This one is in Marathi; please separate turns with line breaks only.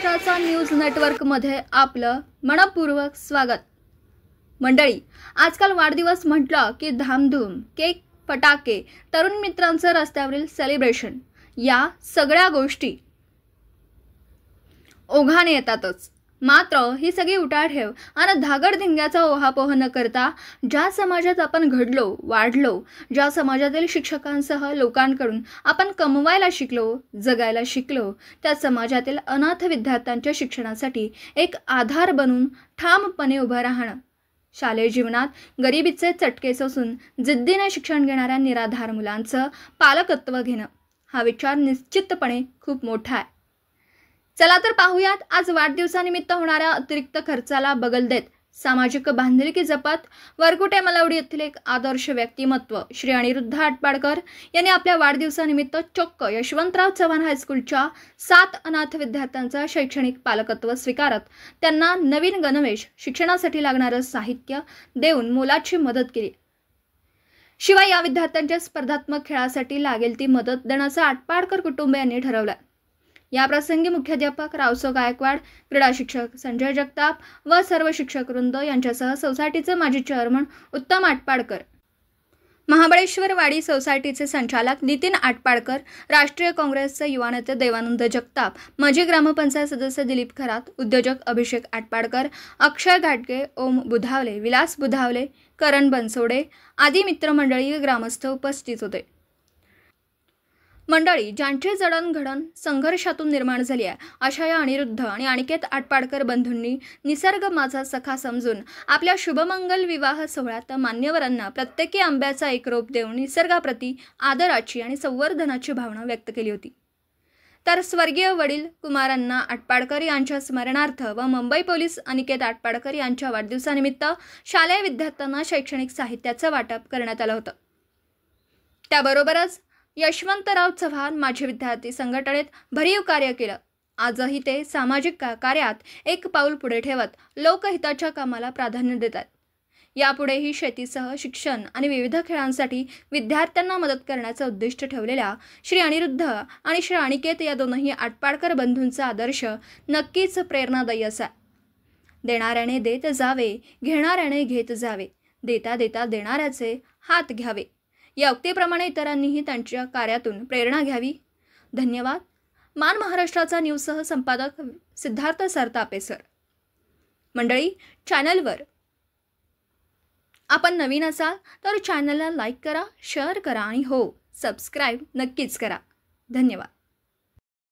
महाराष्ट्राचा न्यूज नेटवर्कमध्ये आपलं मनपूर्वक स्वागत। मंडळी, आजकाल वाढदिवस म्हटलं की धामधूम, केक, फटाके, तरुण मित्रांचं रस्त्यावरील सेलिब्रेशन या सगळ्या गोष्टी ओघाने येतातच। मात्र ही सगळी उठाठेव आणि धागडधिंग्याचा ओहापोह न करता ज्या समाजात आपण घडलो वाढलो, ज्या समाजातील शिक्षकांसह लोकांकडून आपण कमवायला शिकलो, जगायला शिकलो, त्या समाजातील अनाथ विद्यार्थ्यांच्या शिक्षणासाठी एक आधार बनून ठामपणे उभं राहणं, शालेय जीवनात गरिबीचे चटके सोसून जिद्दीने शिक्षण घेणाऱ्या निराधार मुलांचं पालकत्व घेणं, हा विचार निश्चितपणे खूप मोठा आहे। चला तर पाहूयात आज वाढदिवसानिमित्त होणाऱ्या अतिरिक्त खर्चाला बगल देत सामाजिक बांधिलकी जपत वरकुटे मलवडी येथील एक आदर्श व्यक्तिमत्व श्री अनिरुद्ध आटपाडकर यांनी आपल्या वाढदिवसानिमित्त चक्क यशवंतराव चव्हाण हायस्कूलच्या 7 अनाथ विद्यार्थ्यांचा शैक्षणिक पालकत्व स्वीकारत त्यांना नवीन गणवेश, शिक्षणासाठी लागणारं साहित्य देऊन मोलाची मदत केली। शिवाय या विद्यार्थ्यांच्या स्पर्धात्मक खेळासाठी लागेल ती मदत देण्याचं आटपाडकर कुटुंबियांनी ठरवलं। या प्रसंगी मुख्याध्यापक रावसो गायकवाड, क्रीडा शिक्षक संजय जगताप व सर्व शिक्षक वृंद यांच्यासह सोसायटीचे माजी चेअरमन उत्तम आटपाडकर, महाबळेश्वर वाडी सोसायटीचे संचालक नितीन आटपाडकर, राष्ट्रीय काँग्रेसचे युवा नेते देवानंद जगताप, माजी ग्रामपंचायत सदस्य दिलीप खरात, उद्योजक अभिषेक आटपाडकर, अक्षय घाटगे, ओम बुधावले, विलास बुधावले, करण बनसोडे आदी मित्रमंडळी ग्रामस्थ उपस्थित होते। मंडळी, ज्यांची जडणघडण संघर्षातून निर्माण झाली आहे अशा या अनिरुद्ध आणि अनिकेत आटपाडकर बंधूंनी निसर्ग माझा सखा समजून आपल्या शुभमंगल विवाह सोहळ्यात मान्यवरांना प्रत्येकी आंब्याचा एक रोप देऊन निसर्गाप्रती आदराची आणि संवर्धनाची भावना व्यक्त केली होती। तर स्वर्गीय वडील कुमारांना आटपाडकर यांच्या स्मरणार्थ व मुंबई पोलीस अनिकेत आटपाडकर यांच्या वाढदिवसानिमित्त शालेय विद्यार्थ्यांना शैक्षणिक साहित्याचं वाटप करण्यात आलं होतं। त्याबरोबरच यशवंतराव चव्हाण माझे विद्यार्थी संघटनेत भरीव कार्य केलं। आजही ते सामाजिक कार्यात एक पाऊल पुढे ठेवत लोकहिताच्या कामाला प्राधान्य देतात। यापुढेही शेतीसह शिक्षण आणि विविध खेळांसाठी विद्यार्थ्यांना मदत करण्याचं उद्दिष्ट ठेवलेल्या श्री अनिरुद्ध आणि श्री अनिकेत या दोनही आटपाडकर बंधूंचा आदर्श नक्कीच प्रेरणादायी असा। देणाऱ्याने देत जावे, घेणाऱ्याने घेत जावे, देता देता देणाऱ्याचे हात घ्यावे, या उक्तीप्रमाणे इतरांनीही त्यांच्या कार्यातून प्रेरणा घ्यावी। धन्यवाद। मान महाराष्ट्राचा न्यूजसह संपादक सिद्धार्थ सरतापे सर। मंडळी, चॅनलवर आपण नवीन असाल तर चॅनलला लाईक करा, शेअर करा आणि हो, सबस्क्राईब नक्कीच करा। धन्यवाद।